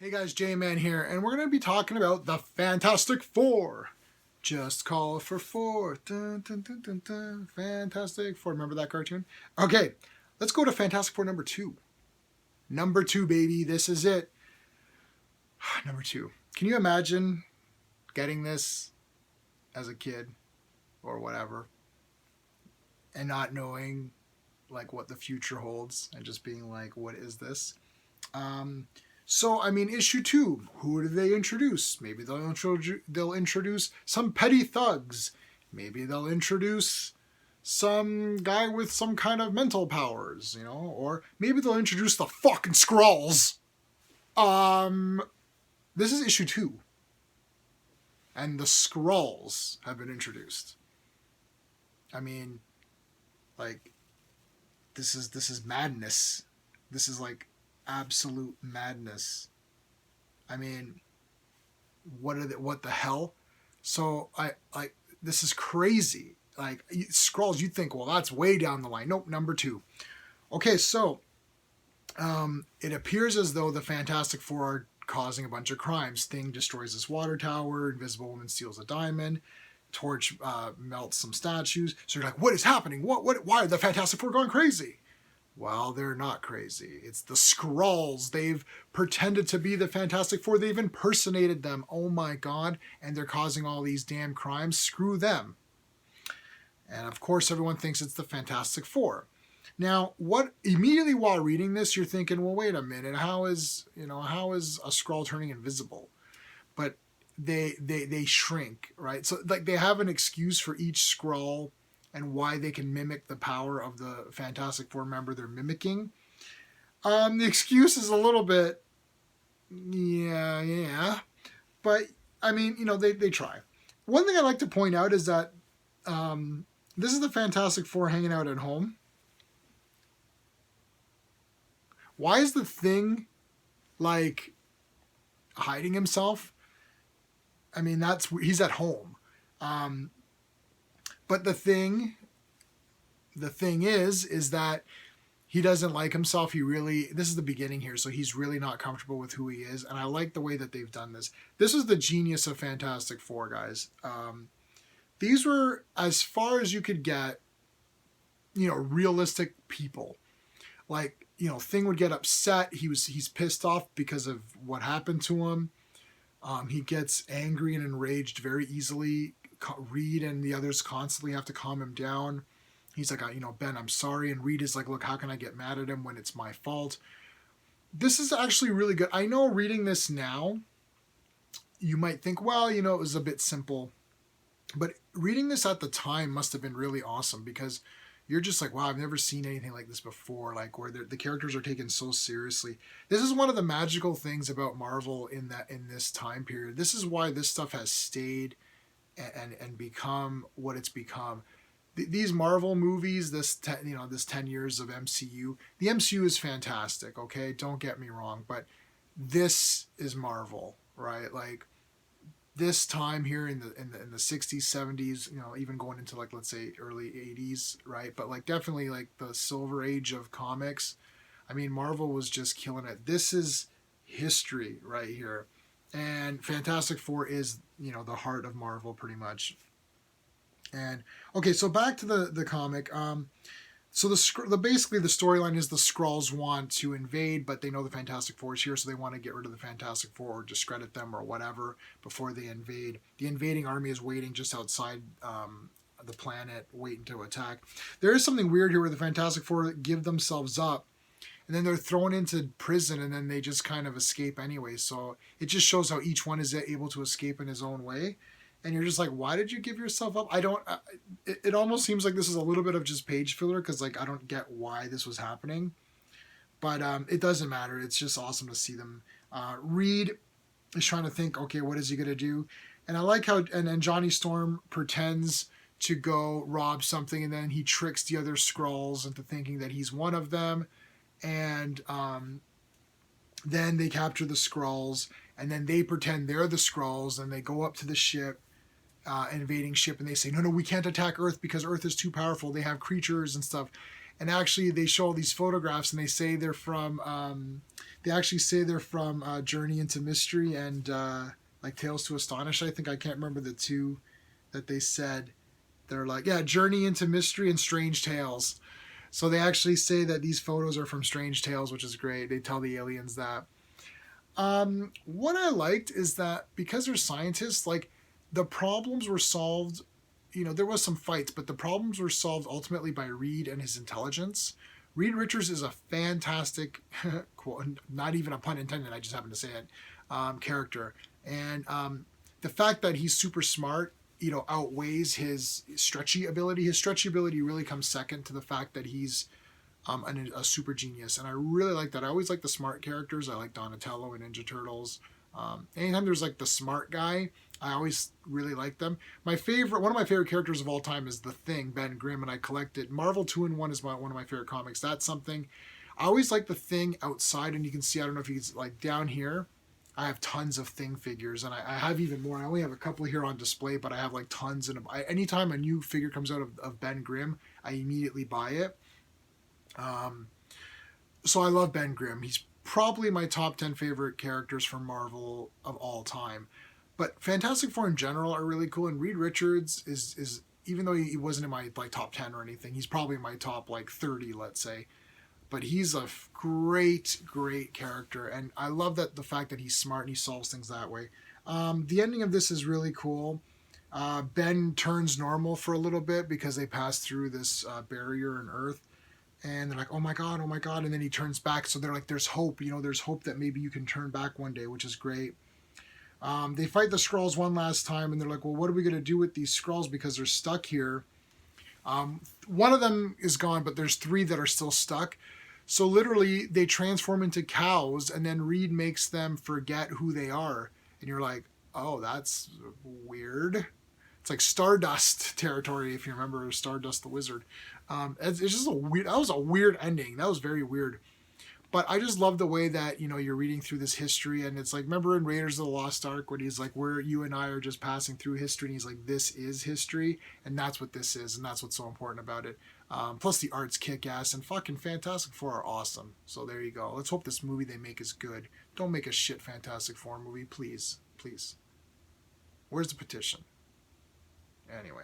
Hey guys, J-Man here, and we're going to be talking about the Fantastic Four. Just call for four. Dun, dun, dun, dun, dun. Fantastic Four. Remember that cartoon? Okay, let's go to Fantastic Four number two. Number two, baby. This is it. Number two. Can you imagine getting this as a kid or whatever and not knowing like what the future holds and just being like, what is this? Issue two, who do they introduce? Maybe they'll introduce some petty thugs. Maybe they'll introduce some guy with some kind of mental powers, or maybe they'll introduce the fucking Skrulls. This is issue two, and the Skrulls have been introduced. I mean, like, this is madness. This is like absolute madness. I mean, what the hell? So this is crazy. Like, Skrulls, you'd think, well, that's way down the line. Nope, number two. Okay, so it appears as though the Fantastic Four are causing a bunch of crimes. Thing destroys this water tower. Invisible Woman steals a diamond. Torch melts some statues. So you're like, what is happening? Why are the Fantastic Four going crazy? Well, they're not crazy. It's the Skrulls. They've pretended to be the Fantastic Four. They've impersonated them. Oh my god. And they're causing all these damn crimes. Screw them. And of course, everyone thinks it's the Fantastic Four. Now, what immediately while reading this, you're thinking, well, wait a minute. How is a Skrull turning invisible? But they shrink, right? So like they have an excuse for each Skrull and why they can mimic the power of the Fantastic Four member they're mimicking. The excuse is a little bit, yeah. But, I mean, they try. One thing I'd like to point out is that this is the Fantastic Four hanging out at home. Why is the Thing, like, hiding himself? I mean, he's at home. But the thing is that he doesn't like himself. This is the beginning here, so he's really not comfortable with who he is. And I like the way that they've done this. This is the genius of Fantastic Four, guys. These were as far as you could get, realistic people. Like, Thing would get upset. He's pissed off because of what happened to him. He gets angry and enraged very easily. Reed and the others constantly have to calm him down. He's like, Ben, I'm sorry. And Reed is like, look, how can I get mad at him when it's my fault? This is actually really good. I know reading this now, you might think, well, it was a bit simple. But reading this at the time must have been really awesome because you're just like, wow, I've never seen anything like this before, like where the characters are taken so seriously. This is one of the magical things about Marvel in this time period. This is why this stuff has stayed and become what it's become. These Marvel movies, this 10 years of MCU, the MCU is fantastic, okay? Don't get me wrong, but this is Marvel, right? Like this time here in the 60s, 70s, even going into like let's say early 80s, right? But like definitely like the silver age of comics. I mean, Marvel was just killing it. This is history right here. And Fantastic Four is, the heart of Marvel pretty much. And okay, so back to the comic. So basically the storyline is the Skrulls want to invade, but they know the Fantastic Four is here, so they want to get rid of the Fantastic Four or discredit them or whatever before they invade. The invading army is waiting just outside the planet, waiting to attack. There is something weird here where the Fantastic Four give themselves up, and then they're thrown into prison, and then they just kind of escape anyway. So it just shows how each one is able to escape in his own way. And you're just like, why did you give yourself up? It almost seems like this is a little bit of just page filler because like I don't get why this was happening. But it doesn't matter. It's just awesome to see them. Reed is trying to think, okay, what is he going to do? And I like how, and then Johnny Storm pretends to go rob something, and then he tricks the other Skrulls into thinking that he's one of them. And then they capture the Skrulls, and then they pretend they're the Skrulls, and they go up to the ship, invading ship, and they say, no, we can't attack Earth because Earth is too powerful. They have creatures and stuff. And actually, they show all these photographs, and they say they're from. They actually say they're from Journey into Mystery and like Tales to Astonish. I think I can't remember the two that they said. They're like, yeah, Journey into Mystery and Strange Tales. So they actually say that these photos are from Strange Tales, which is great. They tell the aliens that. What I liked is that because they're scientists, like the problems were solved. You know, there was some fights, but the problems were solved ultimately by Reed and his intelligence. Reed Richards is a fantastic, not even a pun intended, I just happened to say it, character. And the fact that he's super smart, you know, outweighs his stretchy ability. His stretchy ability really comes second to the fact that he's a super genius. And I really like that. I always like the smart characters. I like Donatello and Ninja Turtles. Anytime there's like the smart guy, I always really like them. One of my favorite characters of all time is the Thing, Ben Grimm, and I collected Marvel 2-in-1 is one of my favorite comics. That's something I always like the Thing outside, and you can see, I don't know if you can, like down here, I have tons of Thing figures, and I have even more. I only have a couple here on display, but I have like tons. And anytime a new figure comes out of Ben Grimm, I immediately buy it. So I love Ben Grimm. He's probably my top 10 favorite characters from Marvel of all time. But Fantastic Four in general are really cool, and Reed Richards is even though he wasn't in my like top 10 or anything, he's probably in my top like 30, let's say. But he's a great character, and I love that the fact that he's smart and he solves things that way. The ending of this is really cool. Ben turns normal for a little bit because they pass through this barrier in Earth, and they're like, oh my god, and then he turns back. So they're like, there's hope, you know, there's hope that maybe you can turn back one day, which is great. They fight the Skrulls one last time, and they're like, well, what are we going to do with these Skrulls because they're stuck here? One of them is gone, but there's 3 that are still stuck. So literally, they transform into cows, and then Reed makes them forget who they are. And you're like, oh, that's weird. It's like Stardust territory, if you remember Stardust the Wizard. It's just that was a weird ending. That was very weird. But I just love the way that, you know, you're reading through this history, and it's like, remember in Raiders of the Lost Ark when he's like, where you and I are just passing through history, and he's like, this is history, and that's what this is, and that's what's so important about it. Plus the art's kick-ass, and fucking Fantastic Four are awesome. So there you go. Let's hope this movie they make is good. Don't make a shit Fantastic Four movie, please. Please. Where's the petition? Anyway.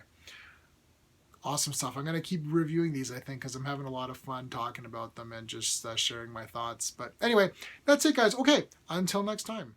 Awesome stuff. I'm going to keep reviewing these, I think, because I'm having a lot of fun talking about them and just sharing my thoughts. But anyway, that's it, guys. Okay, until next time.